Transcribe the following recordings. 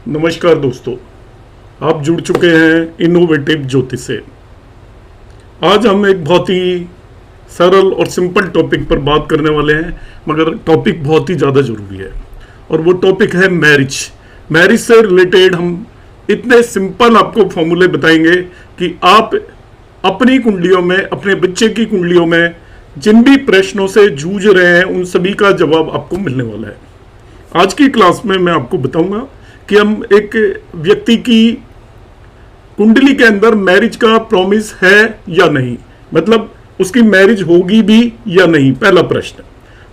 नमस्कार दोस्तों, आप जुड़ चुके हैं इनोवेटिव ज्योति से। आज हम एक बहुत ही सरल और सिंपल टॉपिक पर बात करने वाले हैं, मगर टॉपिक बहुत ही ज़्यादा ज़रूरी है और वो टॉपिक है मैरिज। मैरिज से रिलेटेड हम इतने सिंपल आपको फॉर्मूले बताएंगे कि आप अपनी कुंडलियों में, अपने बच्चे की कुंडलियों में जिन भी प्रश्नों से जूझ रहे हैं उन सभी का जवाब आपको मिलने वाला है। आज की क्लास में मैं आपको बताऊंगा कि हम एक व्यक्ति की कुंडली के अंदर मैरिज का प्रॉमिस है या नहीं, मतलब उसकी मैरिज होगी भी या नहीं, पहला प्रश्न।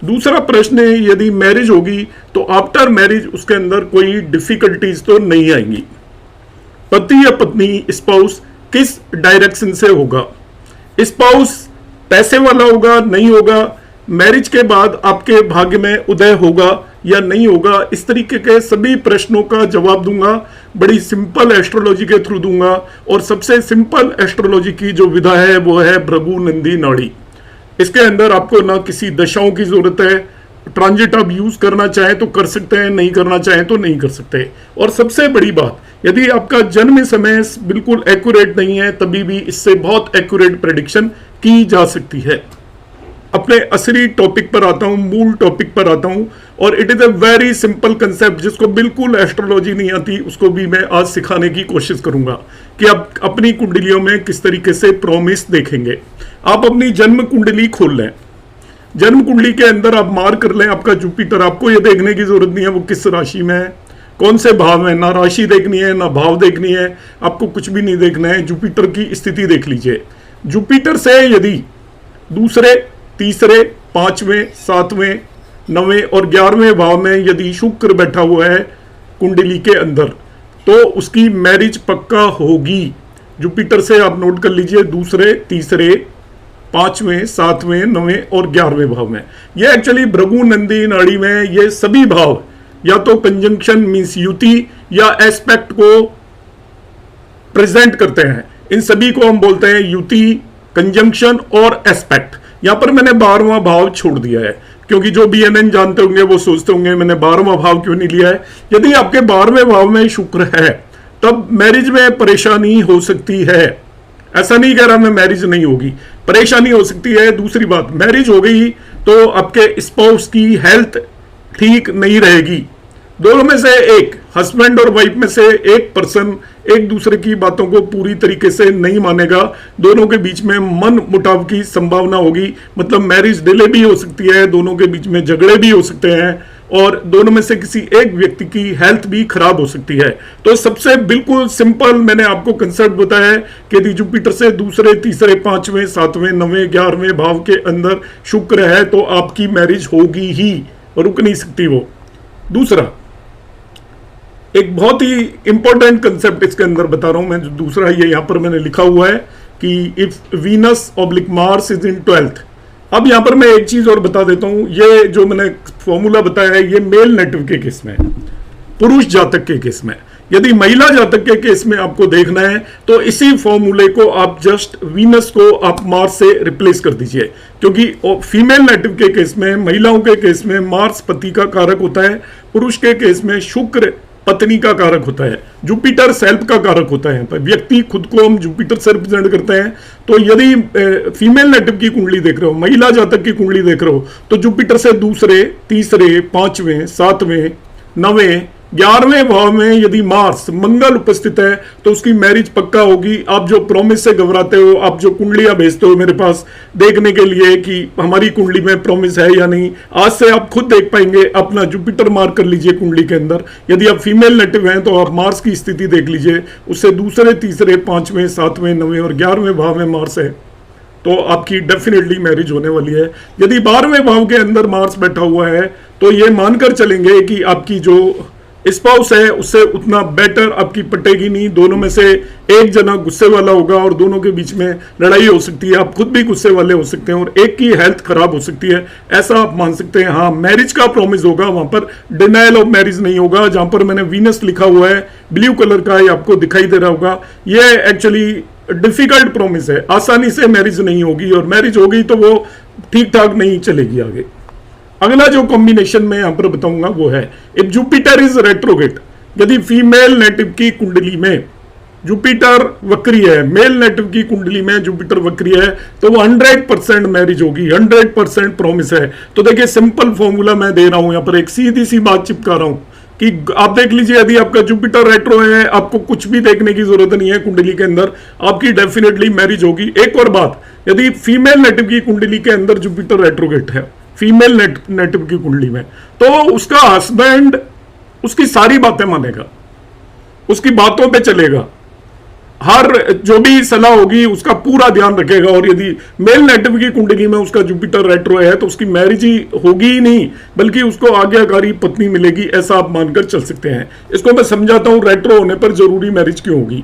दूसरा प्रश्न है, यदि मैरिज होगी तो आफ्टर मैरिज उसके अंदर कोई डिफिकल्टीज तो नहीं आएंगी। पति या पत्नी, स्पाउस किस डायरेक्शन से होगा, स्पाउस पैसे वाला होगा नहीं होगा, मैरिज के बाद आपके भाग्य में उदय होगा या नहीं होगा, इस तरीके के सभी प्रश्नों का जवाब दूंगा। बड़ी सिंपल एस्ट्रोलॉजी के थ्रू दूंगा और सबसे सिंपल एस्ट्रोलॉजी की जो विधा है वो है भृगु नंदी नाड़ी। इसके अंदर आपको ना किसी दशाओं की जरूरत है, ट्रांजिट आप यूज करना चाहें तो कर सकते हैं, नहीं करना चाहें तो नहीं कर सकते। और सबसे बड़ी बात, यदि आपका जन्म समय बिल्कुल एक्यूरेट नहीं है तभी भी इससे बहुत एक्यूरेट प्रेडिक्शन की जा सकती है। अपने असली टॉपिक पर आता हूं, मूल टॉपिक पर आता हूं, और it is a very simple concept. जिसको बिल्कुल एस्ट्रोलॉजी नहीं आती उसको भी मैं आज सिखाने की कोशिश करूंगा कि आप अपनी कुंडलियों में किस तरीके से प्रॉमिस देखेंगे। आप अपनी जन्म कुंडली खोल लें, जन्म कुंडली के अंदर आप मार्क कर लें आपका जुपिटर। आपको यह देखने की जरूरत नहीं है वो किस राशि में है, कौन से भाव में, ना राशि देखनी है ना भाव देखनी है, आपको कुछ भी नहीं देखना है, जुपिटर की स्थिति देख लीजिए। जुपिटर से यदि दूसरे, तीसरे, पांचवें, सातवें, नवें और 11वें भाव में यदि शुक्र बैठा हुआ है कुंडली के अंदर तो उसकी मैरिज पक्का होगी। जुपिटर से आप नोट कर लीजिए, दूसरे, तीसरे, पांचवें, सातवें, नवें और 11वें भाव में। ये एक्चुअली भृगु नंदी नाड़ी में ये सभी भाव या तो कंजंक्शन मींस युति या एस्पेक्ट को प्रेजेंट करते हैं। इन सभी को हम बोलते हैं युति, कंजंक्शन और एस्पेक्ट। यहां पर मैंने 12वां भाव छोड़ दिया है क्योंकि जो BNN जानते होंगे वो सोचते होंगे मैंने 12वां भाव क्यों नहीं लिया है। यदि आपके 12वें भाव में शुक्र है तब मैरिज में परेशानी हो सकती है। ऐसा नहीं कह रहा मैं मैरिज नहीं होगी, परेशानी हो सकती है। दूसरी बात, मैरिज हो गई तो आपके स्पाउस की हेल्थ ठीक नहीं रहेगी। दोनों में से एक, हस्बैंड और वाइफ में से एक पर्सन एक दूसरे की बातों को पूरी तरीके से नहीं मानेगा, दोनों के बीच में मन मुटाव की संभावना होगी, मतलब मैरिज डिले भी हो सकती है, दोनों के बीच में झगड़े भी हो सकते हैं और दोनों में से किसी एक व्यक्ति की हेल्थ भी खराब हो सकती है। तो सबसे बिल्कुल सिंपल मैंने आपको कंसेप्ट बताया है कि यदि जुपिटर से दूसरे, तीसरे, पांचवें, सातवें, नवें, 11वें भाव के अंदर शुक्र है तो आपकी मैरिज होगी ही, रुक नहीं सकती वो। दूसरा, एक बहुत ही इंपॉर्टेंट कंसेप्ट इसके अंदर बता रहा हूं मैं, जो दूसरा ये यहां पर मैंने लिखा हुआ है कि if Venus oblique Mars is in 12th। अब यहां पर मैं एक चीज और बता देता हूं, ये जो मैंने फॉर्मूला बताया है ये मेल नेटिव के केस में, पुरुष जातक के केस में। यदि महिला जातक के केस में आपको देखना है तो इसी फॉर्मूले को आप जस्ट वीनस को आप मार्स से रिप्लेस कर दीजिए, क्योंकि फीमेल नेटिव के केस में, महिलाओं के केस में मार्स पति का कारक होता है, पुरुष के केस में शुक्र पत्नी का कारक होता है, जुपिटर सेल्फ का कारक होता है। व्यक्ति खुद को हम जुपिटर से रिप्रेजेंट करते हैं। तो यदि फीमेल नेटिव की कुंडली देख रहे हो, महिला जातक की कुंडली देख रहे हो तो जुपिटर से दूसरे, तीसरे, पांचवें, सातवें, नवें, 11वें भाव में यदि मार्स, मंगल उपस्थित है तो उसकी मैरिज पक्का होगी। आप जो प्रॉमिस से घबराते हो, आप जो कुंडलियां भेजते हो मेरे पास देखने के लिए कि हमारी कुंडली में प्रॉमिस है या नहीं, आज से आप खुद देख पाएंगे। अपना जुपिटर मार्क कर लीजिए कुंडली के अंदर। यदि आप फीमेल नेटिव हैं तो आप मार्स की स्थिति देख लीजिए, उससे दूसरे, तीसरे, पांचवें, सातवें, नवें और 11वें भाव में मार्स है तो आपकी डेफिनेटली मैरिज होने वाली है। यदि 12वें भाव के अंदर मार्स बैठा हुआ है तो ये मानकर चलेंगे कि आपकी जो स्पाउस है उससे उतना बेटर आपकी पटेगी नहीं। दोनों में से एक जना गुस्से वाला होगा और दोनों के बीच में लड़ाई हो सकती है, आप खुद भी गुस्से वाले हो सकते हैं और एक की हेल्थ खराब हो सकती है, ऐसा आप मान सकते हैं। हाँ, मैरिज का प्रॉमिस होगा, वहां पर डिनायल ऑफ मैरिज नहीं होगा। जहां पर मैंने वीनस लिखा हुआ है ब्लू कलर का, ये आपको दिखाई दे रहा होगा, ये एक्चुअली डिफिकल्ट प्रॉमिस है, आसानी से मैरिज नहीं होगी और मैरिज हो गई तो वो ठीक ठाक नहीं चलेगी आगे। अगला जो कॉम्बिनेशन मैं यहां पर बताऊंगा वो है इफ जुपिटर इज रेट्रोगेट, यदि फीमेल नेटिव की कुंडली में जुपिटर वक्री है, मेल नेटिव की कुंडली में जुपिटर वक्री है, तो वो 100% मैरिज होगी, 100% प्रॉमिस है। तो देखिए सिंपल फॉर्मूला मैं दे रहा हूं, यहां पर एक सीधी सी बात चिपका रहा हूं कि आप देख लीजिए, यदि आपका जुपिटर रेट्रो है, आपको कुछ भी देखने की जरूरत नहीं है कुंडली के अंदर, आपकी डेफिनेटली मैरिज होगी। एक और बात, यदि फीमेल नेटिव की कुंडली के अंदर जुपिटर रेट्रोगेट है, फीमेल नेटिव की कुंडली में, तो उसका हस्बैंड उसकी सारी बातें मानेगा, उसकी बातों पे चलेगा, हर जो भी सलाह होगी उसका पूरा ध्यान रखेगा। और यदि मेल नेटिव की कुंडली में उसका जुपिटर रेट्रो है तो उसकी मैरिज ही होगी ही नहीं, बल्कि उसको आज्ञाकारी पत्नी मिलेगी, ऐसा आप मानकर चल सकते हैं। इसको मैं समझाता हूं रेट्रो होने पर जरूरी मैरिज क्यों होगी।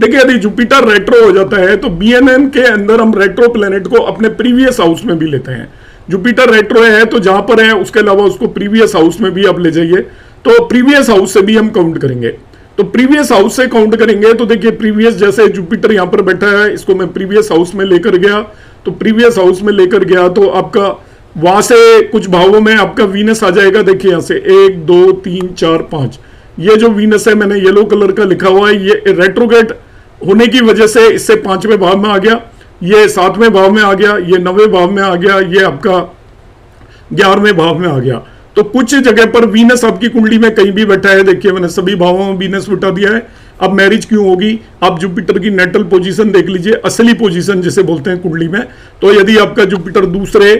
देखिए यदि जुपिटर रेट्रो हो जाता है तो बीएनएन के अंदर हम रेट्रो प्लेनेट को अपने प्रीवियस हाउस में भी लेते हैं। जुपिटर रेट्रो है तो जहां पर है उसके अलावा उसको प्रीवियस हाउस में भी आप ले जाइए, तो प्रीवियस हाउस से भी हम काउंट करेंगे। तो प्रीवियस हाउस से काउंट करेंगे तो देखिए प्रीवियस, जैसे जुपिटर यहां पर बैठा है, इसको मैं प्रीवियस हाउस में लेकर गया, तो प्रीवियस हाउस में लेकर गया तो आपका वहां से कुछ भावों में आपका वीनस आ जाएगा। देखिए यहां से 1 2 3 4 5, ये जो वीनस है मैंने येलो कलर का लिखा हुआ है, ये रेट्रोगेट होने की वजह से इससे 5वें भाव में आ गया, ये 7वें भाव में आ गया, ये 9वें भाव में आ गया, ये आपका 11वें भाव में आ गया। तो कुछ जगह पर वीनस आपकी कुंडली में कहीं भी बैठा है, देखिए मैंने सभी भावों में वीनस बिठा दिया है। अब मैरिज क्यों होगी, आप जुपिटर की नेटल पोजीशन देख लीजिए, असली पोजीशन जिसे बोलते हैं कुंडली में। तो यदि आपका जुपिटर दूसरे,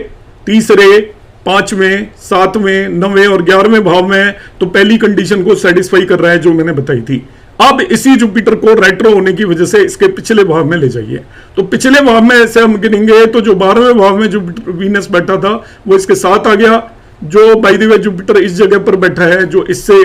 तीसरे, 5वें, 7वें, 9वें और 11वें भाव में है तो पहली कंडीशन को सेटिस्फाई कर रहा है जो मैंने बताई थी। अब इसी जुपिटर को रेट्रो होने की वजह से इसके पिछले भाव में ले जाइए, तो पिछले भाव में ऐसे हम गिनेंगे तो जो 12वें भाव में जो वीनस बैठा था वो इसके साथ आ गया। जो बाय द वे जुपिटर इस जगह पर बैठा है जो इससे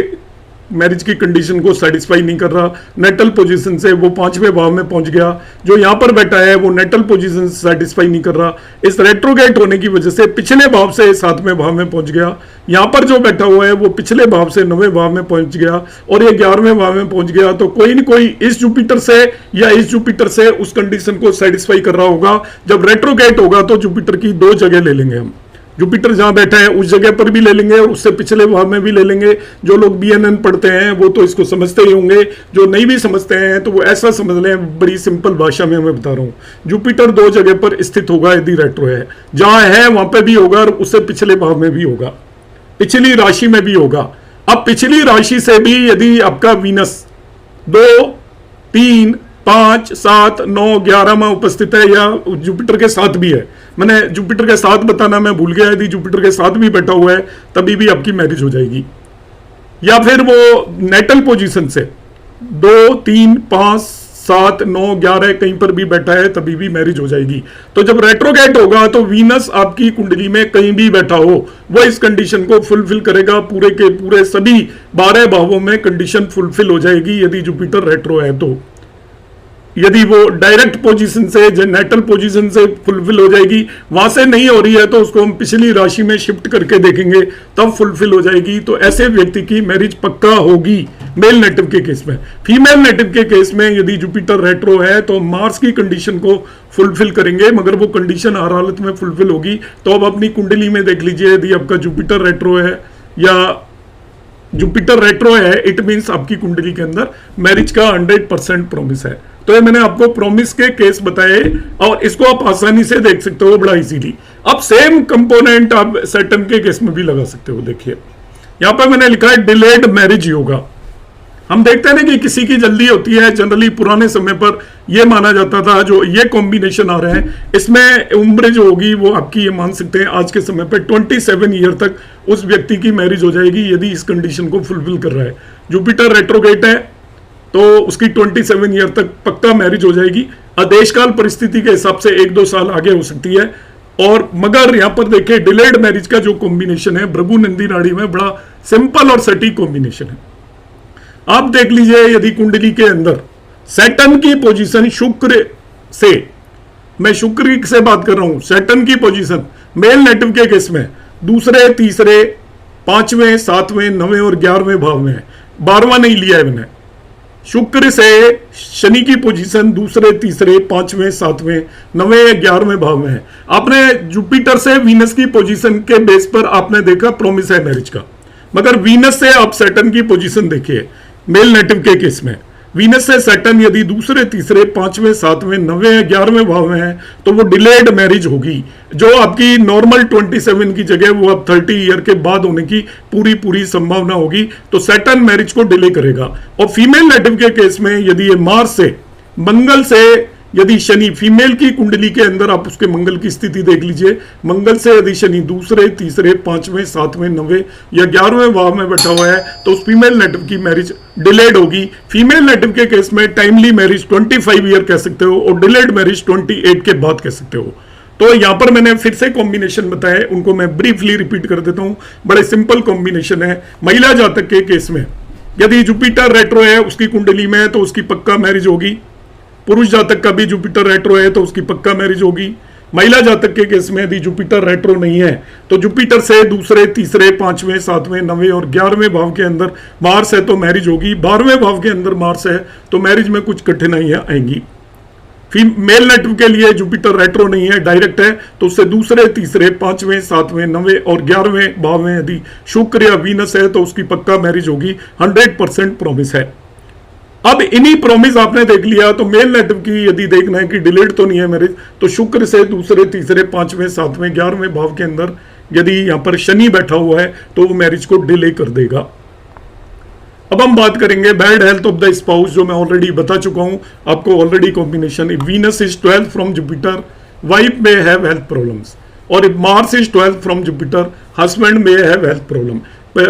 मैरिज की कंडीशन को सेटिस्फाई नहीं कर रहा, नेटल पोजीशन से वो 5वें भाव में पहुंच गया। जो यहां पर बैठा है वो नेटल पोजीशन से सेटिस्फाई नहीं कर रहा, इस रेट्रोगेट होने की वजह से पिछले भाव से 7वें भाव में पहुंच गया। यहां पर जो बैठा हुआ है वो पिछले भाव से 9वें भाव में पहुंच गया और ये 11वें भाव में पहुंच गया। तो कोई न कोई इस जुपिटर से या इस जुपिटर से उस कंडीशन को सेटिस्फाई कर रहा होगा। जब रेट्रोगेट होगा तो जुपिटर की 2 जगह ले लेंगे हम, जुपिटर जहां बैठा है उस जगह पर भी ले लेंगे और उससे पिछले भाव में भी ले लेंगे। जो लोग बीएनएन पढ़ते हैं वो तो इसको समझते ही होंगे, जो नहीं भी समझते हैं तो वो ऐसा समझ लें, बड़ी सिंपल भाषा में मैं बता रहा हूं। जुपिटर 2 जगह पर स्थित होगा यदि रेट्रो है, जहां है वहां पे भी होगा और उससे पिछले भाव में भी होगा, पिछली राशि में भी होगा। अब पिछली राशि से भी यदि आपका वीनस 2 3 5 7 9 11 में उपस्थित है या जुपिटर के साथ भी है, मैंने जुपिटर के साथ बताना मैं भूल गया, यदि जुपिटर के साथ भी बैठा हुआ है तभी भी आपकी मैरिज हो जाएगी। या फिर वो नेटल पोजीशन से 2 3 5 7 9 11 कहीं पर भी बैठा है तभी भी मैरिज हो जाएगी। तो जब रेट्रोगेट होगा तो वीनस आपकी कुंडली में कहीं भी बैठा हो वो इस कंडीशन को फुलफिल करेगा, पूरे के पूरे सभी 12 भावों में कंडीशन फुलफिल हो जाएगी यदि जुपिटर रेट्रो है। तो यदि वो डायरेक्ट पोजीशन से, नेटल पोजीशन से फुलफिल हो जाएगी, वहां से नहीं हो रही है तो उसको हम पिछली राशि में शिफ्ट करके देखेंगे तब फुलफिल हो जाएगी। तो ऐसे व्यक्ति की मैरिज पक्का होगी मेल नेटिव के केस में। फीमेल नेटिव के केस में यदि जुपिटर रेट्रो है तो मार्स की कंडीशन को फुलफिल करेंगे, मगर वो कंडीशन हर हालत में फुलफिल होगी। तो अब अपनी कुंडली में देख लीजिए, यदि आपका जुपिटर रेट्रो है या जुपिटर रेट्रो है, इट मीन्स आपकी कुंडली के अंदर मैरिज का 100% प्रॉमिस है। तो ये मैंने आपको प्रॉमिस के केस बताए और इसको आप आसानी से देख सकते हो बड़ा इजीली। अब सेम कंपोनेंट आप सैटर्न के केस में भी लगा सकते हो। देखिए यहां पर मैंने लिखा है डिलेड मैरिज योगा। हम देखते हैं ना कि किसी की जल्दी होती है, जनरली पुराने समय पर यह माना जाता था, जो ये कॉम्बिनेशन आ रहे हैं इसमें उम्र जो होगी वो आपकी, ये मान सकते हैं आज के समय पर 27 ईयर तक उस व्यक्ति की मैरिज हो जाएगी यदि इस कंडीशन को फुलफिल कर रहा है। जुपिटर रेट्रोगेट है तो उसकी 27 ईयर तक पक्का मैरिज हो जाएगी। आदेशकाल परिस्थिति के हिसाब से 1-2 साल आगे हो सकती है। और मगर यहां पर देखिए डिलेड मैरिज का जो कॉम्बिनेशन है भृगु नंदी नाड़ी में बड़ा सिंपल और सटीक कॉम्बिनेशन है। आप देख लीजिए यदि कुंडली के अंदर सैटर्न की पोजीशन शुक्र से, मैं शुक्र से बात कर रहा हूं, सैटर्न की पोजीशन मेल नेटिव के केस में दूसरे, तीसरे, 5वें, 7वें, 9वें और 11वें भाव में है, 12वां नहीं लिया है मैंने। शुक्र से शनि की पोजीशन दूसरे, तीसरे, 5वें, 7वें, 9वें, 11वें भाव में है। आपने जुपिटर से वीनस की पोजीशन के बेस पर आपने देखा प्रॉमिस है मैरिज का, मगर वीनस से आप सैटर्न की पोजीशन देखिए, मेल नेटिव के केस में वीनस से सैटर्न यदि दूसरे, तीसरे, पांचवें, सातवें, 9वें, 11वें भाव में है तो वो डिलेड मैरिज होगी। जो आपकी नॉर्मल 27 की जगह वो अब 30 ईयर के बाद होने की पूरी संभावना होगी, तो सैटर्न मैरिज को डिले करेगा। और फीमेल नेटिव के केस में यदि ये मार्स से, मंगल से यदि शनि, फीमेल की कुंडली के अंदर आप उसके मंगल की स्थिति देख लीजिए, मंगल से यदि शनि दूसरे, तीसरे, पांचवें, सातवें, 9वें या 11वें भाव में बैठा हुआ है तो उस फीमेल नेटिव की मैरिज डिलेड होगी। फीमेल नेटिव के केस में टाइमली मैरिज 25 ईयर कह सकते हो और डिलेड मैरिज 28 के बाद कह सकते हो। तो यहां पर मैंने फिर से कॉम्बिनेशन बताए, उनको मैं ब्रीफली रिपीट कर देता हूं। बड़े सिंपल कॉम्बिनेशन है। महिला जातक के केस में यदि जुपिटर रेट्रो है उसकी कुंडली में तो उसकी पक्का मैरिज होगी। पुरुष जातक का भी जुपिटर रेट्रो है तो उसकी पक्का मैरिज होगी। महिला जातक के केस में यदि जुपिटर रेट्रो नहीं है तो जुपिटर से दूसरे, तीसरे, पांचवें, सातवें, 9वें और 11वें भाव के अंदर मार्स है तो मैरिज होगी। 12वें भाव के अंदर मार्स है तो मैरिज में कुछ कठिनाइयां आएंगी। मेल नेटिव के लिए जुपिटर रेट्रो नहीं है, डायरेक्ट है, तो उससे दूसरे, तीसरे, पांचवें, सातवें, 9वें और 11वें भाव में यदि शुक्र या वीनस है तो उसकी पक्का मैरिज होगी। 100% प्रॉमिस है। अब इन्हीं प्रॉमिस आपने देख लिया तो मेल नेटिव की यदि देखना है कि डिलेड तो नहीं है मैरिज, तो शुक्र से दूसरे, तीसरे, पांचवें, सातवें, 11वें भाव के अंदर यदि यहां पर शनि बैठा हुआ है तो वो मैरिज को डिले कर देगा। अब हम बात करेंगे bad health of the spouse, जो मैं ऑलरेडी बता चुका हूं आपको already combination. If Venus is 12 from Jupiter, wife में हैव हेल्थ प्रॉब्लम्स, और if Mars is 12 from Jupiter, husband में हैव हेल्थ प्रॉब्लम।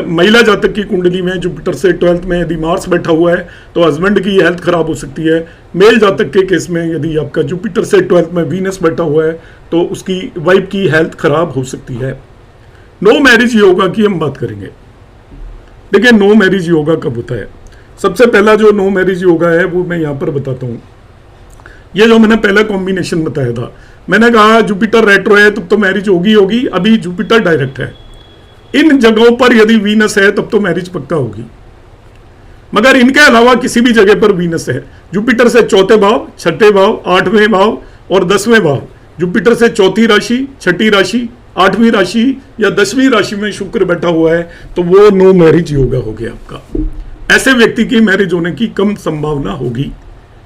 महिला जातक की कुंडली में जुपिटर से 12th में यदि मार्स बैठा हुआ है तो हस्बैंड की हेल्थ खराब हो सकती है। मेल जातक के केस में यदि आपका जुपिटर से 12th में वीनस बैठा हुआ है तो उसकी वाइफ की हेल्थ खराब हो सकती है। नो मैरिज योगा की हम बात करेंगे। देखिए, नो मैरिज योगा कब होता है? सबसे पहला जो नो मैरिज योगा है वो मैं यहां पर बताता हूं। ये जो मैंने पहला कॉम्बिनेशन बताया था, मैंने कहा जुपिटर रेट्रो है तब तो मैरिज होगी। अभी जुपिटर डायरेक्ट है। इन जगहों पर यदि वीनस है तब तो मैरिज पक्का होगी। मगर इनके अलावा किसी भी जगह पर वीनस है, जुपिटर से चौथे भाव, छठे भाव, 8वें भाव और 10वें भाव, जुपिटर से चौथी राशि, छठी राशि, 8वीं राशि या 10वीं राशि में शुक्र बैठा हुआ है तो वो नो मैरिज योगा हो गया आपका। ऐसे व्यक्ति की मैरिज होने की कम संभावना होगी।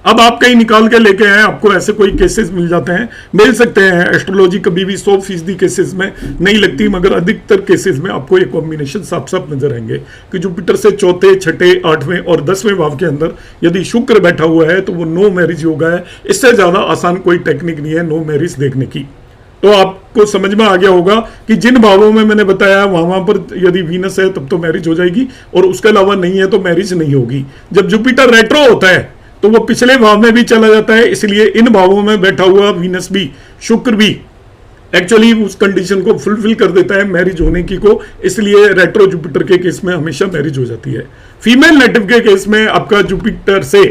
अब आप कहीं निकाल के लेके आए, आपको ऐसे कोई केसेस मिल जाते हैं, मिल सकते हैं। एस्ट्रोलॉजी कभी भी 100% केसेस में नहीं लगती, मगर अधिकतर केसेस में आपको ये कॉम्बिनेशन साफ साफ नजर आएंगे कि जुपिटर से चौथे, छठे, 8वें और 10वें भाव के अंदर यदि शुक्र बैठा हुआ है तो वो नो मैरिज योगा है। इससे ज्यादा आसान कोई टेक्निक नहीं है नो मैरिज देखने की। तो आपको समझ में आ गया होगा कि जिन भावों में मैंने बताया वहां पर यदि वीनस है तब तो मैरिज हो जाएगी, और उसके अलावा नहीं है तो मैरिज नहीं होगी। जब जुपिटर रेट्रो होता है तो वो पिछले भाव में भी चला जाता है, इसलिए इन भावों में बैठा हुआ वीनस भी, शुक्र भी एक्चुअली उस कंडीशन को फुलफिल कर देता है मैरिज होने की को, इसलिए रेट्रो जुपिटर के केस में हमेशा मैरिज हो जाती है। फीमेल नेटिव के केस में आपका जुपिटर से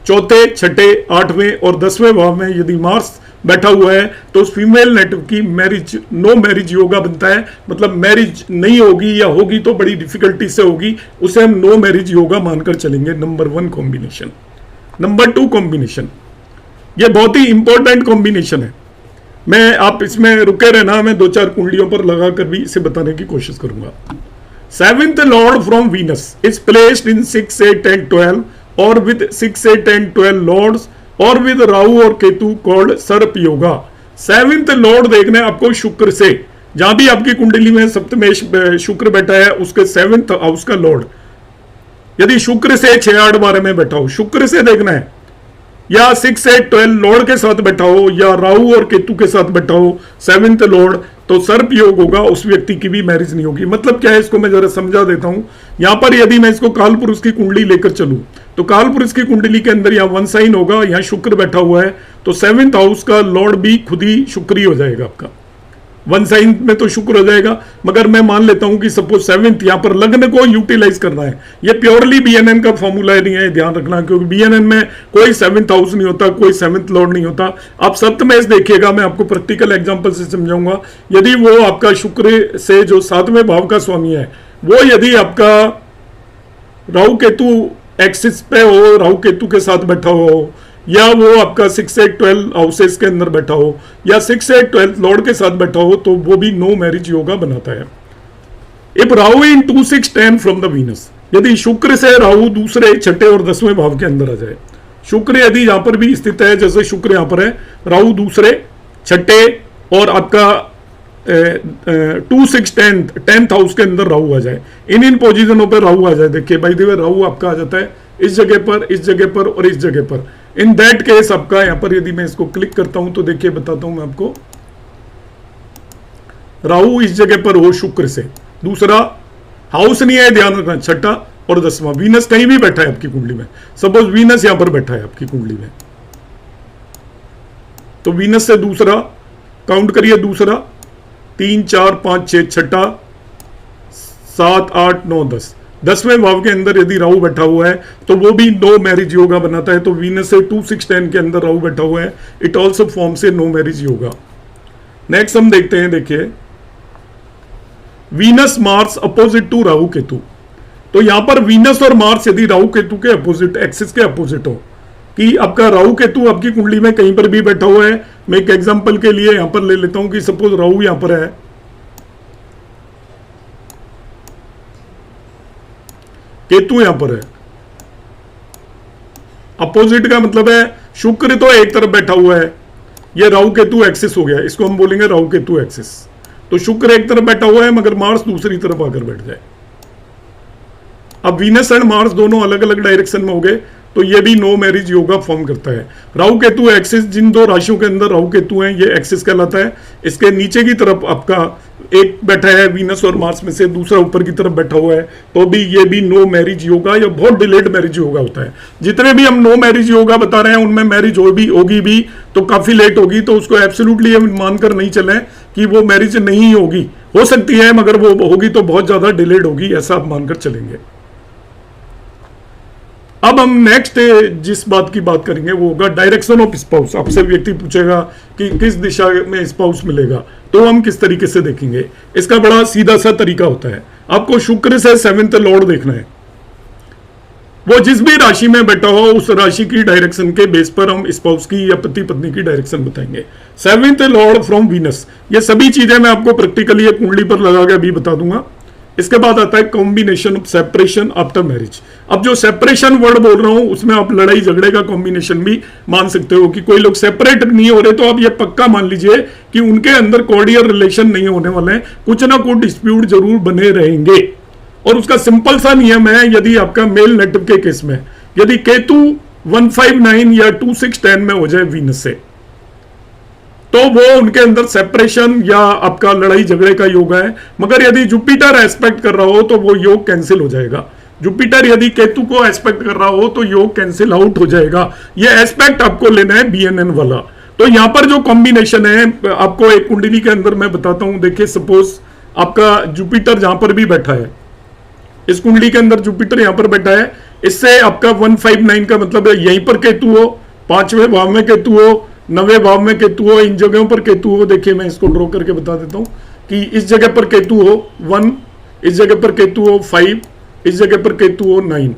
चौथे, छठे, 8वें और 10वें भाव में यदि मार्स बैठा हुआ है तो उस फीमेल नेटिव की मैरिज नो मैरिज योगा बनता है। मतलब मैरिज नहीं होगी या होगी तो बड़ी डिफिकल्टी से होगी, उसे हम नो मैरिज योगा मानकर चलेंगे। Number 1 combination. नंबर 2 कॉम्बिनेशन, ये बहुत ही इंपॉर्टेंट कॉम्बिनेशन है। मैं आप इसमें रुके रहना, मैं 2-4 कुंडलियों पर लगाकर भी इसे बताने की कोशिश करूंगा। 7th Lord from Venus is placed in 6, 8 and 12 और विद 6, 8 and 12 लॉर्ड्स और विद राहु और केतु कॉल्ड सर्प योगा। 7th लॉर्ड देखना है आपको शुक्र से, जहां भी आपकी कुंडली में सप्तमेश शुक्र बैठा है उसके 7th हाउस का लॉर्ड यदि शुक्र से 6, 8, 12 में बैठा हो, शुक्र से देखना है, या 6, 8, 12 लॉर्ड के साथ बैठा हो या राहु और केतु के साथ बैठा हो 7th लॉर्ड, तो सर्प योग होगा, उस व्यक्ति की भी मैरिज नहीं होगी। मतलब क्या है, इसको मैं जरा समझा देता हूं। यहां पर यदि मैं इसको काल पुरुष की कुंडली लेकर चलूं तो काल पुरुष की कुंडली के अंदर यहाँ 1 साइन होगा, यहाँ शुक्र बैठा हुआ है, तो 7th हाउस का लॉर्ड भी खुद ही शुक्र ही हो जाएगा आपका। 1 साइन में तो शुक्र हो जाएगा, मगर मैं मान लेता हूं कि सपोज 7th यहां पर लग्न को यूटिलाइज करना है। ये प्योरली बीएनएन का फॉर्मूला नहीं है, ध्यान रखना, क्योंकि बीएनएन में कोई 7th हाउस नहीं होता, कोई 7th लॉर्ड नहीं होता। आप सप्तमेश देखिएगा, मैं आपको प्रैक्टिकल एग्जांपल से समझाऊंगा। यदि वो आपका शुक्र से जो 7वें भाव का स्वामी है, वो यदि आपका राहु केतु एक्सिस पे हो, राहु केतु के साथ बैठा हो, या वो आपका 6, 8, 12 हाउसेस के अंदर बैठा हो, या 6, 8, 12 लॉर्ड के साथ बैठा हो, तो वो भी नो मैरिज योगा बनाता है। If Rahu in 2, 6, 10 from the Venus, यदि शुक्र से राहु दूसरे, छठे और 10वें भाव के अंदर आ जाए, शुक्र यदि यहां पर भी स्थित है, जैसे शुक्र यहां पर है, राहु दूसरे, छठे और आपका 2 6 10th हाउस के अंदर राहु आ जाए, इन पोजीशनों पर राहु आ जाए, देखिए भाई देखिए राहु आपका आ जाता है इस जगह पर, इस जगह पर और इस जगह पर। इन दैट केस आपका यहां पर यदि मैं इसको क्लिक करता हूं तो देखिए बताता हूं मैं आपको, राहु इस जगह पर हो शुक्र से, दूसरा हाउस नहीं है ध्यान रखना, छठा और 10वां, वीनस कहीं भी बैठा है आपकी कुंडली में, सपोज वीनस यहां पर बैठा है आपकी कुंडली में, तो वीनस से दूसरा काउंट करिए, दूसरा 3 4 5 6 छठा 7 8 9 10, 10वें भाव के अंदर यदि राहु बैठा हुआ है तो वो भी नो मैरिज योगा बनाता है। तो वीनस से 2 6 10 के अंदर राहु बैठा हुआ है, इट ऑल्सो फॉर्म से नो मैरिज योगा। नेक्स्ट हम देखते हैं, देखिए Venus Mars opposite to Rahu Ketu, तो यहां पर वीनस और मार्स यदि राहु केतु के अपोजिट, एक्सिस के अपोजिट हो, कि आपका राहु केतु आपकी कुंडली में कहीं पर भी बैठा हुआ है, मैं एक एग्जांपल के लिए यहां पर ले लेता हूं कि सपोज राहु यहां पर है, केतु यहां पर है, अपोजिट का मतलब है शुक्र तो एक तरफ बैठा हुआ है, ये राहु केतु एक्सिस हो गया, इसको हम बोलेंगे राहु केतु एक्सिस, तो शुक्र एक तरफ बैठा हुआ है मगर मार्स दूसरी तरफ आकर बैठ जाए। अब वीनस एंड मार्स दोनों अलग अलग डायरेक्शन में हो गए, तो ये भी नो मैरिज योगा फॉर्म करता है। राहु केतु एक्सिस, जिन दो राशियों के अंदर राहु केतु हैं ये एक्सिस कहलाता है। इसके नीचे की तरफ आपका एक बैठा है वीनस और मार्स में से, दूसरा ऊपर की तरफ बैठा हुआ है, तो भी ये भी नो मैरिज योगा या बहुत डिलेड मैरिज योगा होता है। जितने भी हम नो मैरिज योगा बता रहे हैं उनमें मैरिज होगी भी तो काफी लेट होगी, तो उसको एब्सोल्युटली हम मानकर नहीं चलें कि वो मैरिज नहीं होगी, हो सकती है मगर वो होगी तो बहुत ज्यादा डिलेड होगी, ऐसा आप मानकर चलेंगे। अब हम नेक्स्ट जिस बात की बात करेंगे वो होगा डायरेक्शन ऑफ स्पाउस। आपसे व्यक्ति पूछेगा कि किस दिशा में स्पाउस मिलेगा, तो हम किस तरीके से देखेंगे। इसका बड़ा सीधा सा तरीका होता है, आपको शुक्र से 7th लॉर्ड देखना है, वो जिस भी राशि में बैठा हो उस राशि की डायरेक्शन के बेस पर हम स्पाउस की या पति पत्नी की डायरेक्शन बताएंगे। 7th लॉर्ड फ्रॉम वीनस, ये सभी चीजें मैं आपको प्रैक्टिकली एक कुंडली पर लगा के अभी बता दूंगा। इसके बाद आता है combination of separation after marriage. अब जो सेपरेशन वर्ड बोल रहा हूं उसमें आप लड़ाई झगड़े का कॉम्बिनेशन भी मान सकते हो कि कोई लोग सेपरेट नहीं हो रहे, तो आप ये पक्का मान लीजिए कि उनके अंदर कॉर्डियल रिलेशन नहीं होने वाले हैं, कुछ ना कुछ डिस्प्यूट जरूर बने रहेंगे। और उसका सिंपल सा नियम है, यदि आपका मेल नेटिव के केस में यदि केतु 159 या 2610 में हो जाए वीनस से, तो वो उनके अंदर सेपरेशन या आपका लड़ाई झगड़े का योग है। मगर यदि जुपिटर एस्पेक्ट कर रहा हो तो वो योग कैंसिल हो जाएगा। जुपिटर यदि केतु को एस्पेक्ट कर रहा हो तो योग कैंसिल आउट हो जाएगा। ये एस्पेक्ट आपको लेना है BNN वाला। तो यहां पर जो कॉम्बिनेशन है आपको एक कुंडली के अंदर मैं बताता हूं। देखिए सपोज आपका जुपिटर जहां पर भी बैठा है, इस कुंडली के अंदर जुपिटर यहां पर बैठा है, इससे आपका 159 का मतलब है यहीं पर केतु हो, 5वें भाव में केतु हो, 9वें भाव में केतु हो, इन जगहों पर केतु हो। देखिए मैं इसको ड्रॉ करके बता देता हूं कि इस जगह पर केतु हो 1, इस जगह पर केतु हो 5, इस जगह पर केतु हो 9।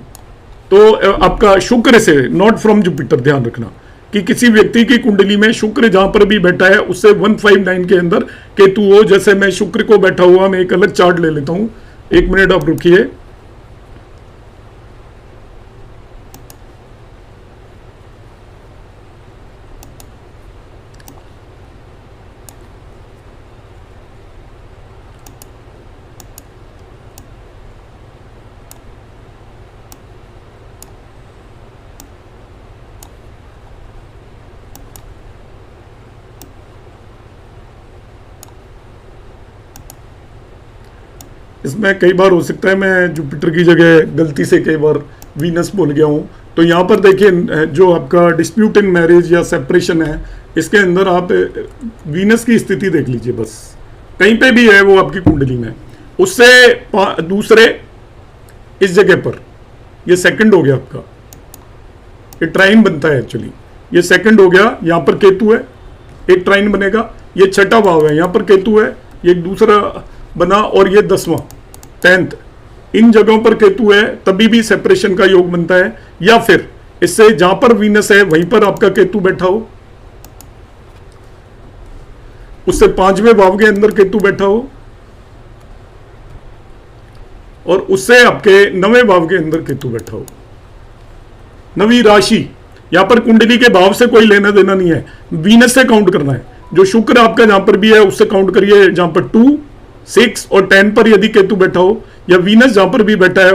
तो आपका शुक्र से, नॉट फ्रॉम जुपिटर, ध्यान रखना कि किसी व्यक्ति की कुंडली में शुक्र जहां पर भी बैठा है उससे 159 के अंदर केतु हो। जैसे मैं शुक्र को बैठा हुआ मैं एक अलग चार्ट ले लेता हूं, 1 मिनट आप रुकिए। इसमें कई बार हो सकता है मैं जुपिटर की जगह गलती से कई बार वीनस बोल गया हूं। तो यहां पर देखिए जो आपका डिस्प्यूट इन मैरिज या सेपरेशन है, इसके अंदर आप वीनस की स्थिति देख लीजिए, बस कहीं पे भी है वो आपकी कुंडली में, उससे दूसरे इस जगह पर, ये सेकंड हो गया आपका, ये ट्राइन बनता है एक्चुअली, ये सेकंड हो गया, यहां पर केतु है, एक ट्राइन बनेगा, ये छठा भाव है, यहां पर केतु है, ये दूसरा बना, और ये 10वां 10th, इन जगहों पर केतु है, तभी भी सेपरेशन का योग बनता है। या फिर इससे जहां पर वीनस है वहीं पर आपका केतु बैठा हो, उससे 5वें भाव के अंदर केतु बैठा हो, और उससे आपके 9वें भाव के अंदर केतु बैठा हो। नवी राशि, यहां पर कुंडली के भाव से कोई लेना देना नहीं है, वीनस से काउंट करना है। जो शुक्र आपका जहां पर भी है उससे काउंट करिए, जहां पर 2, 6 और 10 पर यदि केतु बैठा हो, या वीनस जहां पर भी बैठा है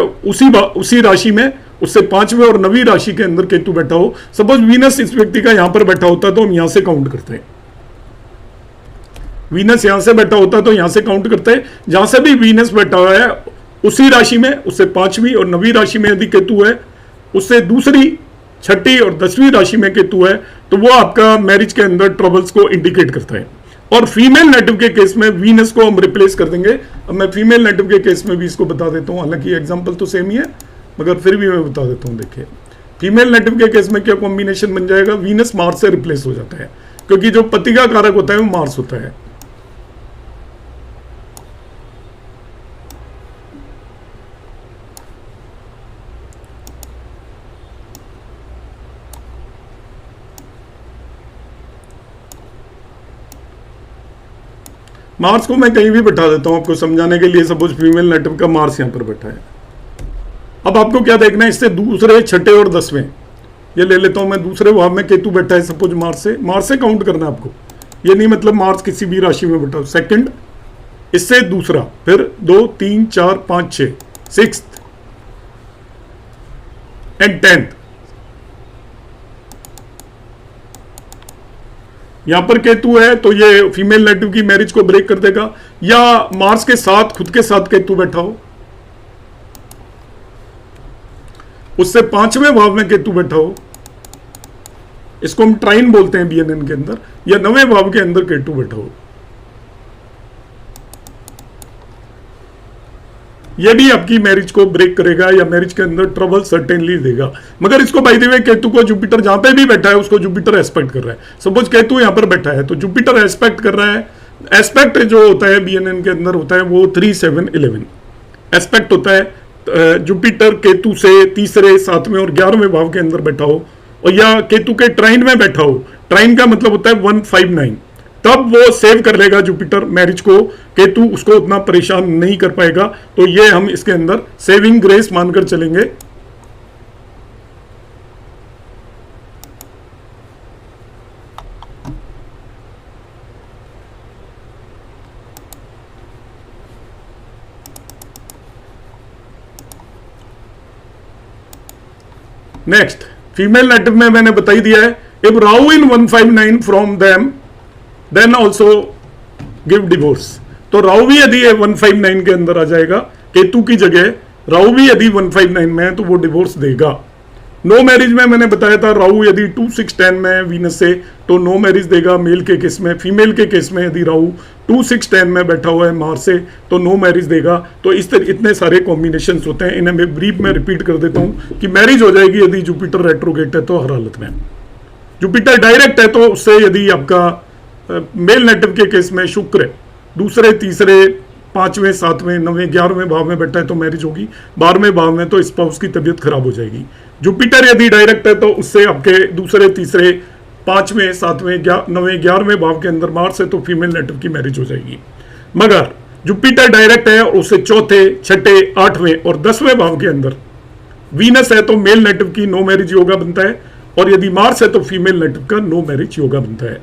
उसी राशि में, उससे 5वें और 9वीं राशि के अंदर केतु बैठा हो। सपोज वीनस इस व्यक्ति का यहां पर बैठा होता है तो हम यहां से काउंट करते हैं। वीनस यहां से बैठा होता है तो यहां से काउंट करते हैं। जहां से भी वीनस बैठा हुआ है उसी राशि में, उससे 5वीं और 9वीं राशि में यदि केतु है, उससे दूसरी, 6ठी और 10वीं राशि में केतु है, तो वो आपका मैरिज के अंदर ट्रबल्स को इंडिकेट करता है। और फीमेल नेटिव के केस में वीनस को हम रिप्लेस कर देंगे। अब मैं फीमेल नेटिव के केस में भी इसको बता देता हूं, हालांकि एग्जांपल तो सेम ही है मगर फिर भी मैं बता देता हूं। देखिए फीमेल नेटिव के केस में क्या कॉम्बिनेशन बन जाएगा, वीनस मार्स से रिप्लेस हो जाता है, क्योंकि जो पति का कारक होता है वो मार्स होता है। मार्स को मैं कहीं भी बैठा देता हूं आपको समझाने के लिए। सपोज फीमेल नेटिव का मार्स यहां पर बैठा है। अब आपको क्या देखना है, इससे दूसरे, 6ठे और 10वें, ये ले लेता हूं मैं, दूसरे भाव में केतु बैठा है सपोज मार्स से काउंट करना है आपको। ये नहीं मतलब मार्स किसी भी राशि में बैठा हो। सेकंड, इससे दूसरा, फिर 2, 3, 4, 5, 6, 6th एंड 10th। यहां पर केतु है तो ये फीमेल नेटिव की मैरिज को ब्रेक कर देगा। या मार्स के साथ, खुद के साथ केतु बैठा हो, उससे 5वें भाव में केतु बैठा हो, इसको हम ट्राइन बोलते हैं बीएनएन के अंदर, या 9वें भाव के अंदर केतु बैठा हो, ये भी आपकी मैरिज को ब्रेक करेगा या मैरिज के अंदर ट्रबल सर्टेनली देगा। मगर इसको बाय द वे केतु को जुपिटर जहां पे भी बैठा है उसको जुपिटर एस्पेक्ट कर रहा है। सपोज केतु यहां पर बैठा है तो जुपिटर एस्पेक्ट कर रहा है। एस्पेक्ट जो होता है बीएनएन के अंदर होता है वो 3, 7, 11 एस्पेक्ट होता है। जुपिटर केतु से तीसरे, 7वें और 11वें भाव के अंदर बैठा हो, और या केतु के ट्राइन में बैठा हो। ट्राइन का मतलब होता है 159, तब वो सेव कर लेगा जुपिटर मैरिज को, केतु उसको उतना परेशान नहीं कर पाएगा। तो ये हम इसके अंदर सेविंग ग्रेस मानकर चलेंगे। नेक्स्ट, फीमेल नेटिव में मैंने बता ही दिया है, if Rahu in 159 from them then also give divorce. तो राहु भी यदि 159 के अंदर आ जाएगा, केतु की जगह राहु भी यदि 159 में है तो वो डिवोर्स देगा। नो मैरिज में मैंने बताया था, राहु यदि 2, 6, 10 में वीनस से तो नो मैरिज देगा मेल के केस में। फीमेल के केस में यदि राहु 2, 6, 10 में बैठा हुआ है मार्स से तो नो मैरिज देगा। तो इस तरह इतने सारे कॉम्बिनेशन होते हैं, इन्हें मैं ब्रीफ में रिपीट कर देता हूं कि मैरिज हो जाएगी यदि जुपिटर रेट्रोगेट है तो हर हालत में। जुपिटर डायरेक्ट है तो उससे यदि आपका मेल नेटिव के केस में शुक्र दूसरे, तीसरे, 5वें, 7वें, 9वें, 11वें भाव में बैठा है तो मैरिज होगी। 12वें भाव में तो स्पाउस की तबीयत खराब हो जाएगी। जुपिटर यदि डायरेक्ट है तो उससे आपके दूसरे, तीसरे, 5वें, 7वें, 9वें, 11वें भाव के अंदर मार्स है तो फीमेल नेटिव की मैरिज हो जाएगी। मगर जुपिटर डायरेक्ट है और उससे 4थे, 6ठे, 8वें और 10वें भाव के अंदर वीनस है तो मेल नेटिव की नो मैरिज योगा बनता है, और यदि मार्स है तो फीमेल नेटिव का नो मैरिज योगा बनता है।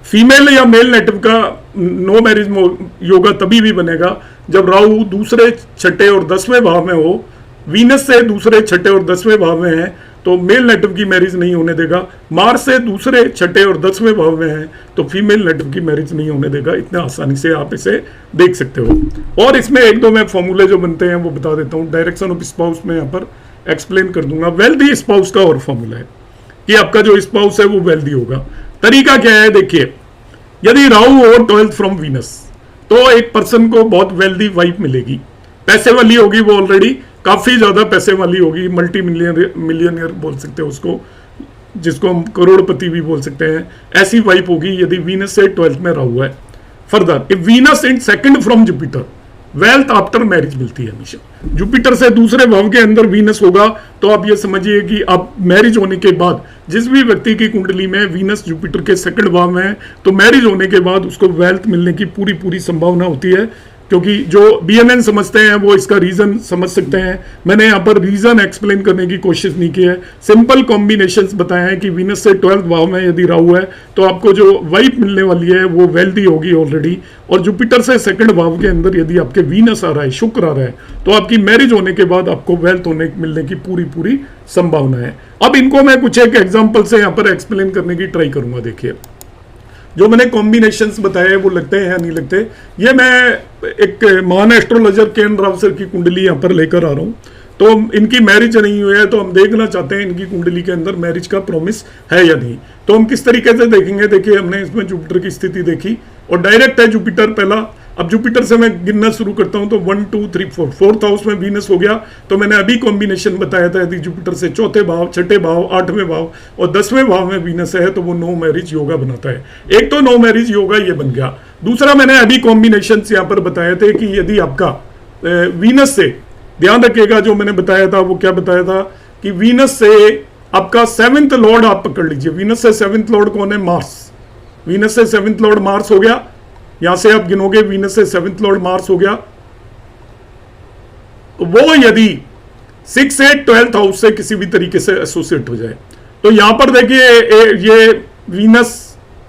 फीमेल या मेल नेटिव का नो मैरिज योगा तभी भी बनेगा जब राहु दूसरे, 6ठे और 10वें भाव में हो। वीनस से दूसरे, 6ठे और 10वें भाव में है तो मेल नेटिव की मैरिज नहीं होने देगा। मार्स से दूसरे, 6ठे और 10वें भाव में है तो फीमेल नेटिव की मैरिज नहीं होने देगा। इतने आसानी से आप इसे देख सकते हो। और इसमें 1-2 मैं फॉर्मूले जो बनते हैं वो बता देता हूँ। डायरेक्शन ऑफ स्पाउस में यहाँ पर एक्सप्लेन कर दूंगा। वेल्दी स्पाउस का और फॉर्मूला है कि आपका जो स्पाउस है वो वेल्दी होगा। तरीका क्या है, देखिए, यदि राहु हो 12th फ्रॉम वीनस तो एक पर्सन को बहुत वेल्दी वाइफ मिलेगी, पैसे वाली होगी, वो ऑलरेडी काफी ज्यादा पैसे वाली होगी, मल्टी मिलियनियर बोल सकते हैं उसको, जिसको हम करोड़पति भी बोल सकते हैं। ऐसी वाइफ होगी यदि वीनस से 12th में राहु है। Further, if Venus in 2nd from Jupiter, wealth after marriage मिलती है हमेशा। जुपिटर से दूसरे भाव के अंदर वीनस होगा तो आप ये समझिए कि अब मैरिज होने के बाद जिस भी व्यक्ति की कुंडली में वीनस जुपिटर के 2nd भाव में है तो मैरिज होने के बाद उसको वेल्थ मिलने की पूरी संभावना होती है, क्योंकि जो BNN समझते हैं वो इसका रीजन समझ सकते हैं। मैंने यहाँ पर रीजन एक्सप्लेन करने की कोशिश नहीं की है, सिंपल कॉम्बिनेशंस बताए हैं कि वीनस से 12th भाव में यदि राहु है तो आपको जो वाइफ मिलने वाली है वो वेल्दी होगी ऑलरेडी, और जुपिटर से 2nd भाव के अंदर यदि आपके वीनस आ रहा है, शुक्र आ रहा है, तो आपकी मैरिज होने के बाद आपको वेल्थ मिलने की पूरी संभावना है। अब इनको मैं कुछ एक एग्जाम्पल से यहाँ पर एक्सप्लेन करने की ट्राई करूंगा। देखिए जो मैंने कॉम्बिनेशंस बताए वो लगते हैं या नहीं लगते, ये मैं एक महान एस्ट्रोलॉजर केएन राव सर की कुंडली यहाँ पर लेकर आ रहा हूँ। तो इनकी मैरिज नहीं हुई है, तो हम देखना चाहते हैं इनकी कुंडली के अंदर मैरिज का प्रॉमिस है या नहीं। तो हम किस तरीके से देखेंगे, देखिए हमने इसमें जुपिटर की स्थिति देखी और डायरेक्ट है जुपिटर पहला। अब जुपिटर से मैं गिनना शुरू करता हूं तो 1 2 3 4 4th हाउस में वीनस हो गया। तो मैंने अभी कॉम्बिनेशन बताया था, यदि जुपिटर से 4थे भाव, 6ठे भाव, 8वें भाव और 10वें भाव में वीनस है तो वो नो मैरिज योगा बनाता है। एक तो नो मैरिज योगा ये बन गया। दूसरा मैंने अभी कॉम्बिनेशन यहाँ पर बताए थे कि यदि आपका वीनस से, ध्यान रखिएगा जो मैंने बताया था वो क्या बताया था कि वीनस से आपका 7th लॉर्ड आप पकड़ लीजिए। वीनस से 7th लॉर्ड कौन है? मार्स। वीनस से 7th लॉर्ड मार्स हो गया, यहां से आप गिनोगे वीनस से 7th लॉर्ड मार्स हो गया। वो यदि 6 8 12th हाउस से किसी भी तरीके से एसोसिएट हो जाए तो यहां पर देखिए ये वीनस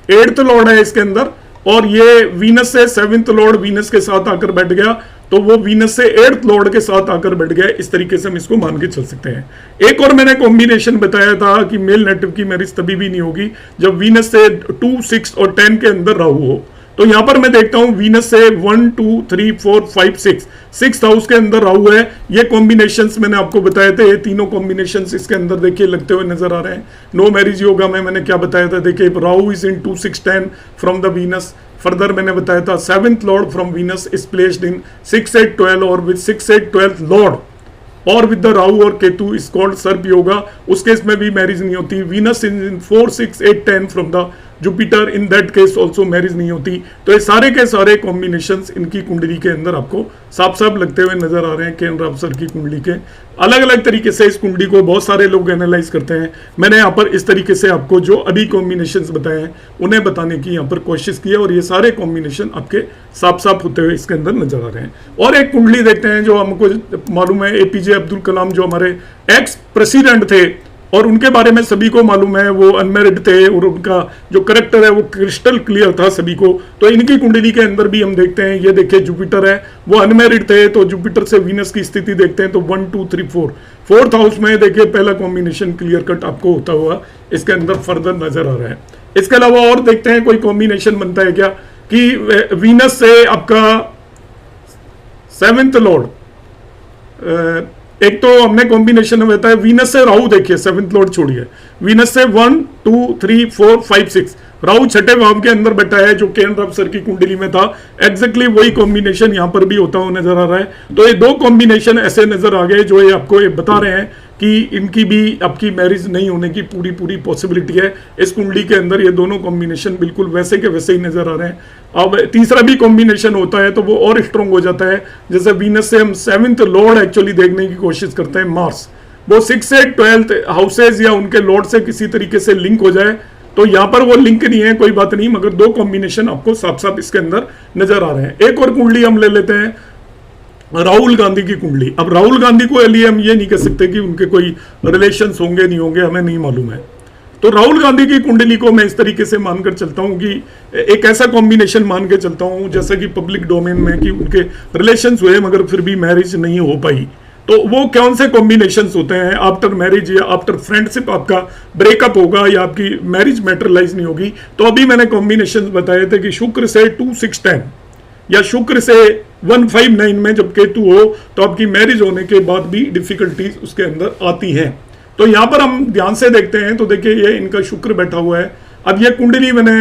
8th लॉर्ड है इसके अंदर, और ये वीनस से 7th लॉर्ड वीनस के साथ आकर बैठ गया, तो वो वीनस से 8th लॉर्ड के साथ आकर बैठ गया। इस तरीके से हम इसको मान के चल सकते हैं। एक और मैंने कॉम्बिनेशन बताया था कि मेल नेटिव की मैरिज तभी भी नहीं होगी जब वीनस से 2 6 और 10 के अंदर राहु हो। तो यहां पर मैं देखता हूं वीनस से 1 2 3 4 5 6 हाउस के अंदर राहु है। ये कॉम्बिनेशंस मैंने आपको बताए थे, ये तीनों कॉम्बिनेशंस इसके अंदर देखिए लगते हुए नजर आ रहे हैं। नो मैरिज योगा में मैंने क्या बताया था, देखिए Rahu is in 2 6 10 from the Venus. Further मैंने बताया था 7th Lord from Venus is placed in 6 8 12 और विद 6 8 12th लॉर्ड और विद द राहु और केतु इज कॉल्ड सर्प योगा। उस केस में भी मैरिज नहीं होती। Venus in 4 6 8 10 from the Jupiter, in that case also marriage नहीं होती। तो ये सारे के सारे कॉम्बिनेशंस इनकी कुंडली के अंदर आपको साफ साफ लगते हुए नजर आ रहे हैं। केएन राव सर की कुंडली के अलग अलग तरीके से इस कुंडली को बहुत सारे लोग एनालाइज करते हैं। मैंने यहाँ पर इस तरीके से आपको जो अभी कॉम्बिनेशंस बताए हैं उन्हें बताने की यहाँ पर कोशिश की है, और ये सारे कॉम्बिनेशन आपके साफ साफ होते हुए इसके अंदर नजर आ रहे हैं। और एक कुंडली देखते हैं जो हमको मालूम है, APJ अब्दुल कलाम जो हमारे एक्स प्रेसिडेंट थे और उनके बारे में सभी को मालूम है, वो अनमेरिड थे और उनका जो करैक्टर है वो क्रिस्टल क्लियर था सभी को। तो इनकी कुंडली के अंदर भी हम देखते हैं, ये देखिए जुपिटर है, वो अनमेरिड थे, तो जुपिटर से वीनस की स्थिति देखते हैं तो 1 2 3 4 4th हाउस में देखिए पहला कॉम्बिनेशन क्लियर कट आपको होता हुआ इसके अंदर फर्दर नजर आ रहा है। इसके अलावा और देखते हैं कोई कॉम्बिनेशन बनता है क्या कि वीनस से आपका 7th लॉर्ड, एक तो हमने कॉम्बिनेशन में बताया वीनस से राहु, देखिए 7th लॉर्ड छोड़िए, वीनस से 1 2 3 4 5 6 राहु 6ठे भाव के अंदर बैठा है जो केएन राव सर की कुंडली में था। एग्जैक्टली वही कॉम्बिनेशन यहाँ पर भी होता हुआ नजर आ रहा है। तो ये दो कॉम्बिनेशन ऐसे नजर आ गए जो ये आपको ये बता रहे हैं कि इनकी भी आपकी मैरिज नहीं होने की पूरी पॉसिबिलिटी है। इस कुंडली के अंदर ये दोनों कॉम्बिनेशन बिल्कुल वैसे के वैसे ही नजर आ रहे हैं। अब तीसरा भी कॉम्बिनेशन होता है तो वो और स्ट्रॉन्ग हो जाता है। जैसे वीनस से हम 7th लॉर्ड एक्चुअली देखने की कोशिश करते हैं, मार्स, वो 6 से 12th हाउसेज या उनके लॉर्ड से किसी तरीके से लिंक हो जाए, तो यहाँ पर वो लिंक नहीं है, कोई बात नहीं, मगर दो कॉम्बिनेशन आपको साफ साफ इसके अंदर नजर आ रहे हैं। एक और कुंडली हम ले लेते हैं राहुल गांधी की कुंडली। अब राहुल गांधी को लिए हम ये नहीं कह सकते कि उनके कोई रिलेशंस होंगे नहीं होंगे, हमें नहीं मालूम है। तो राहुल गांधी की कुंडली को मैं इस तरीके से मानकर चलता हूं कि एक ऐसा कॉम्बिनेशन मान के चलता हूं जैसे कि पब्लिक डोमेन में कि उनके रिलेशंस हुए मगर फिर भी मैरिज नहीं हो पाई। तो वो कौन से कॉम्बिनेशंस होते हैं? आफ्टर मैरिज या आफ्टर फ्रेंडशिप आपका ब्रेकअप होगा या आपकी मैरिज मैटरलाइज नहीं होगी। तो अभी मैंने कॉम्बिनेशंस बताए थे कि शुक्र से 2 6 10 या शुक्र से 1 5 9 में जब केतु हो तो आपकी मैरिज होने के बाद भी डिफिकल्टीज उसके अंदर आती हैं। तो यहाँ पर हम ध्यान से देखते हैं तो देखिए ये इनका शुक्र बैठा हुआ है। अब ये कुंडली मैंने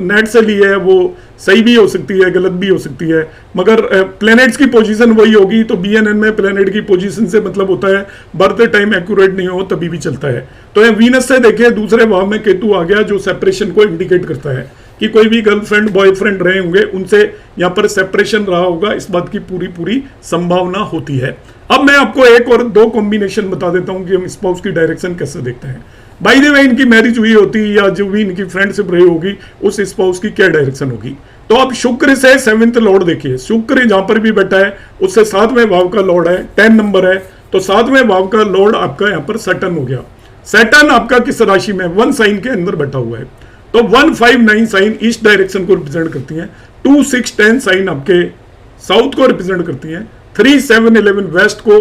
नेट से ली है, वो सही भी हो सकती है गलत भी हो सकती है, मगर प्लैनेट्स की पोजीशन वही होगी। तो BNN में प्लैनेट की पोजीशन से मतलब होता है बर्थ टाइम एक्यूरेट नहीं हो तभी भी चलता है। तो ये वीनस से देखिए दूसरे भाव में केतु आ गया जो सेपरेशन को इंडिकेट करता है कि कोई भी गर्लफ्रेंड बॉयफ्रेंड रहे होंगे उनसे यहाँ पर सेपरेशन रहा होगा, इस बात की पूरी संभावना होती है। अब मैं आपको एक और दो कॉम्बिनेशन बता देता हूँ कि हम स्पाउस की डायरेक्शन कैसे देखते हैं। बाय द वे इनकी मैरिज हुई होती या जो भी इनकी फ्रेंडशिप रही होगी उस स्पाउस की क्या डायरेक्शन होगी। तो अब शुक्र से 7th लॉर्ड देखिए, शुक्र जहां पर भी बैठा है उससे 7वें भाव का लॉर्ड है, 10 नंबर है, तो 7वें भाव का लॉर्ड आपका यहां पर सैटर्न हो गया। सैटर्न आपका किस राशि में, 1 साइन के अंदर बैठा हुआ है। तो 1, 5, 9 साइन ईस्ट डायरेक्शन को रिप्रेजेंट करती हैं, 2, 6, 10 साइन आपके साउथ को रिप्रेजेंट करती हैं, 3, 7, 11 वेस्ट को,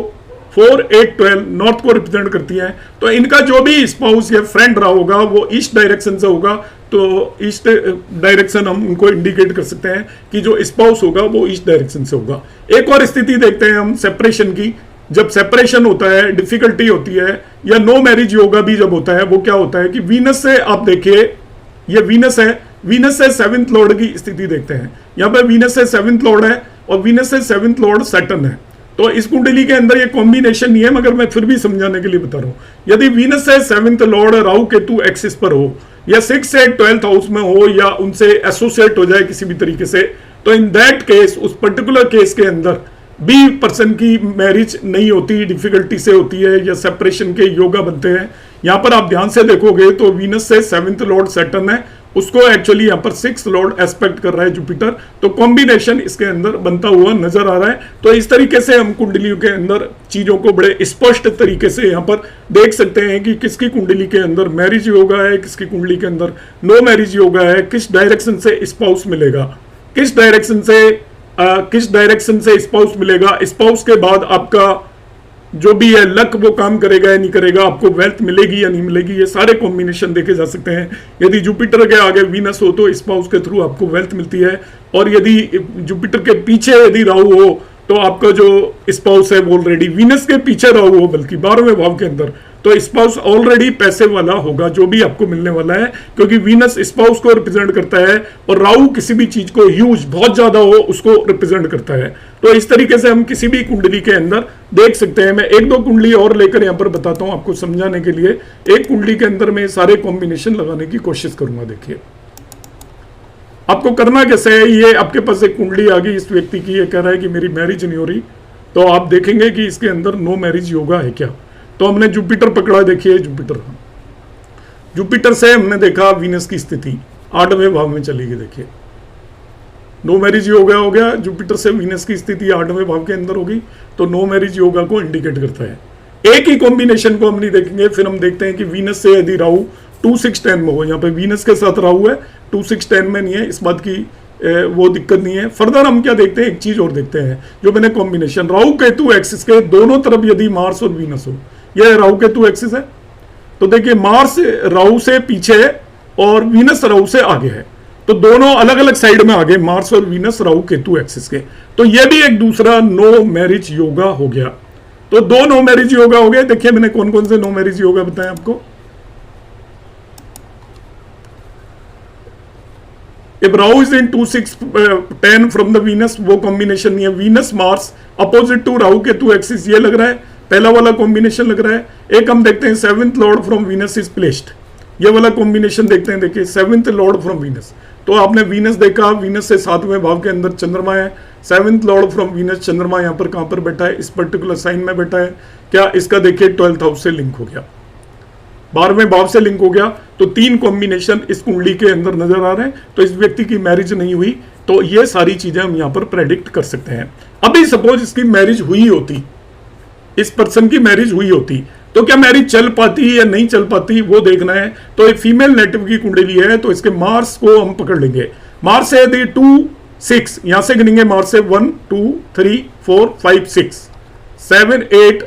4, 8, 12 नॉर्थ को रिप्रेजेंट करती हैं। तो इनका जो भी स्पाउस या फ्रेंड रहा होगा वो ईस्ट डायरेक्शन से होगा, तो ईस्ट डायरेक्शन हम उनको इंडिकेट कर सकते हैं कि जो स्पाउस होगा वो ईस्ट डायरेक्शन से होगा। एक और स्थिति देखते हैं हम सेपरेशन की। जब सेपरेशन होता है, डिफिकल्टी होती है, या नो मैरिज योगा भी जब होता है, वो क्या होता है कि वीनस से आप देखिए, ये वीनस है, वीनस से 7th लॉर्ड की स्थिति देखते हैं। यहां पर वीनस से 7th लॉर्ड है और वीनस से 7th लॉर्ड सैटर्न है। तो इस कुंडली के अंदर ये कॉम्बिनेशन नहीं है, मगर मैं फिर भी समझाने के लिए बता रहा हूं। यदि वीनस से 7th Lord Rahu Ketu axis पर हो, या 6 से 12th हाउस में हो, या उनसे एसोसिएट हो जाए किसी भी तरीके से, तो इन दैट केस, उस पर्टिकुलर केस के अंदर बी पर्सन की मैरिज नहीं होती, डिफिकल्टी से होती है, या सेपरेशन के योगा बनते हैं। यहां पर आप ध्यान से देखोगे तो वीनस से 7th लॉर्ड सैटर्न है, उसको एक्चुअली यहां पर 6th लॉर्ड एस्पेक्ट कर रहा है जुपिटर, तो कॉम्बिनेशन इसके अंदर बनता हुआ नजर आ रहा है। तो इस तरीके से हम कुंडलियों के अंदर चीजों को बड़े स्पष्ट तरीके से यहां पर देख सकते हैं कि किसकी कुंडली के अंदर मैरिज योगा है, किसकी कुंडली के अंदर नो मैरिज योगा है, किस डायरेक्शन से स्पाउस मिलेगा, किस डायरेक्शन से स्पाउस मिलेगा, स्पाउस के बाद आपका जो भी है लक वो काम करेगा या नहीं करेगा, आपको वेल्थ मिलेगी या नहीं मिलेगी, ये सारे कॉम्बिनेशन देखे जा सकते हैं। यदि जुपिटर के आगे वीनस हो तो स्पाउस के थ्रू आपको वेल्थ मिलती है, और यदि जुपिटर के पीछे यदि राहु हो तो आपका जो स्पाउस है वो ऑलरेडी वीनस के पीछे राहु हो, बल्कि 12वें भाव के अंदर, तो स्पाउस ऑलरेडी पैसे वाला होगा जो भी आपको मिलने वाला है, क्योंकि वीनस स्पाउस को रिप्रेजेंट करता है और राहु किसी भी चीज को ह्यूज बहुत ज्यादा हो उसको रिप्रेजेंट करता है। तो इस तरीके से हम किसी भी कुंडली के अंदर देख सकते हैं। मैं 1-2 कुंडली और लेकर यहां पर बताता हूं आपको समझाने के लिए। एक कुंडली के अंदर मैं सारे कॉम्बिनेशन लगाने की कोशिश करूंगा। देखिए आपको करना कैसे है, ये आपके पास एक कुंडली आ गई इस व्यक्ति की, ये कह रहा है कि मेरी मैरिज नहीं हो रही, तो आप देखेंगे कि इसके अंदर नो मैरिज योगा है क्या। तो हमने जुपिटर पकड़ा, देखिए जुपिटर से हमने देखा वीनस की स्थिति 8वें भाव में चली गई। देखिए नो मैरिज योगा हो गया, जुपिटर से वीनस की स्थिति 8वें भाव के अंदर होगी, तो नो मैरिज योगा को इंडिकेट करता है। एक ही कॉम्बिनेशन को हम नहीं देखेंगे, फिर हम देखते हैं कि वीनस से यदि राहु 2, 6, 10 में हो, यहाँ पे वीनस के साथ राहु है, 2, 6, 10 में नहीं है, इस बात की वो दिक्कत नहीं है। फर्दर हम क्या देखते हैं, एक चीज और देखते हैं, जो मैंने कॉम्बिनेशन राहु केतु एक्सिस के दोनों तरफ यदि मार्स और वीनस हो, यह राहु केतु एक्सिस है, तो देखिए मार्स राहु से पीछे है और वीनस राहु से आगे है, तो दोनों अलग अलग साइड में आगे मार्स और वीनस राहु केतु एक्सिस के, तो यह भी एक दूसरा नो मैरिज योगा हो गया। तो 2 नो मैरिज योगा हो गए। देखिए मैंने कौन कौन से नो मैरिज योगा बताए आपको। If Rahu is in 2, 6, 10 from the Venus, वो कॉम्बिनेशन नहीं है। Venus Mars opposite to Rahu Ketu axis, ये लग रहा है, पहला वाला कॉम्बिनेशन लग रहा है। एक हम देखते हैं 7th Lord from Venus is placed, ये वाला कॉम्बिनेशन देखते हैं। देखिए 7th लॉर्ड फ्रॉम वीनस, तो आपने वीनस देखा, वीनस से 7वें भाव के अंदर चंद्रमा है। 7th लॉर्ड फ्रॉम वीनस, चंद्रमा यहाँ पर कहां पर बैठा है, इस पर्टिकुलर साइन में बैठा है। क्या इसका देखिए 12th हाउस से लिंक हो गया, 12वें भाव से लिंक हो गया, तो 3 कॉम्बिनेशन इस कुंडली के अंदर नजर आ रहे हैं। तो इस व्यक्ति की मैरिज नहीं हुई, तो ये सारी चीजें हम यहाँ पर प्रेडिक्ट कर सकते हैं। अभी सपोज इसकी मैरिज हुई होती, इस पर्सन की मैरिज हुई होती, तो क्या मैरिज चल पाती या नहीं चल पाती वो देखना है। तो एक फीमेल नेटिव की कुंडली है, तो इसके मार्स को हम पकड़ लेंगे। मार्स से यदि 2, 6 यहां से गिनेंगे, मार्स से 1, 2, 3, 4, 5, 6, 7, 8,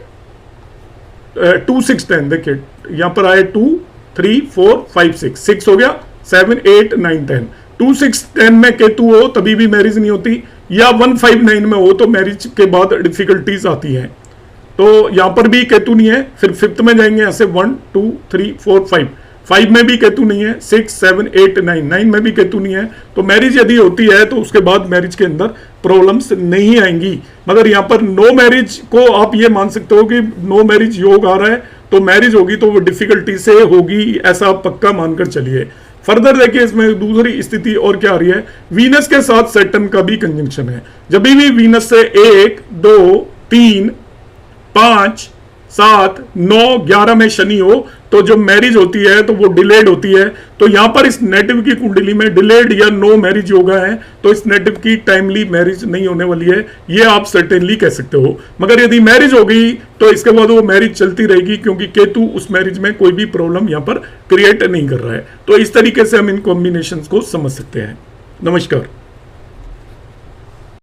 2, 6, 10, देखिए यहां पर आए 2, 3, 4, 5, 6 हो गया, 7, 8, 9, 10। 2, 6, 10 में केतु हो तभी भी मैरिज नहीं होती, या 1, 5, 9 में हो तो मैरिज के बाद डिफिकल्टीज आती है। तो यहां पर भी केतु नहीं है। फिर 5th में जाएंगे, ऐसे 1, 2, 3, 4, 5 में भी केतु नहीं है, 6, 7, 8, 9 में भी केतु नहीं है। तो मैरिज यदि होती है तो उसके बाद मैरिज के अंदर प्रॉब्लम्स नहीं आएंगी। मगर यहाँ पर नो मैरिज को आप ये मान सकते हो कि नो मैरिज योग आ रहा है, तो मैरिज होगी तो वो डिफिकल्टी से होगी, ऐसा पक्का मानकर चलिए। फर्दर देखिए इसमें दूसरी स्थिति और क्या आ रही है, वीनस के साथ सैटर्न का भी कंजंक्शन है। जब भी वीनस से 1, 2, 3, 5, 7, 9, 11 में शनि हो तो जो मैरिज होती है तो वो डिलेड होती है। तो यहां पर इस नेटिव की कुंडली में डिलेड या नो मैरिज योगा है, तो इस नेटिव की टाइमली मैरिज नहीं होने वाली है, ये आप सर्टेनली कह सकते हो। मगर यदि मैरिज हो गई तो इसके बाद वो मैरिज चलती रहेगी, क्योंकि केतु उस मैरिज में कोई भी प्रॉब्लम यहां पर क्रिएट नहीं कर रहा है। तो इस तरीके से हम इन कॉम्बिनेशंस को समझ सकते हैं। नमस्कार।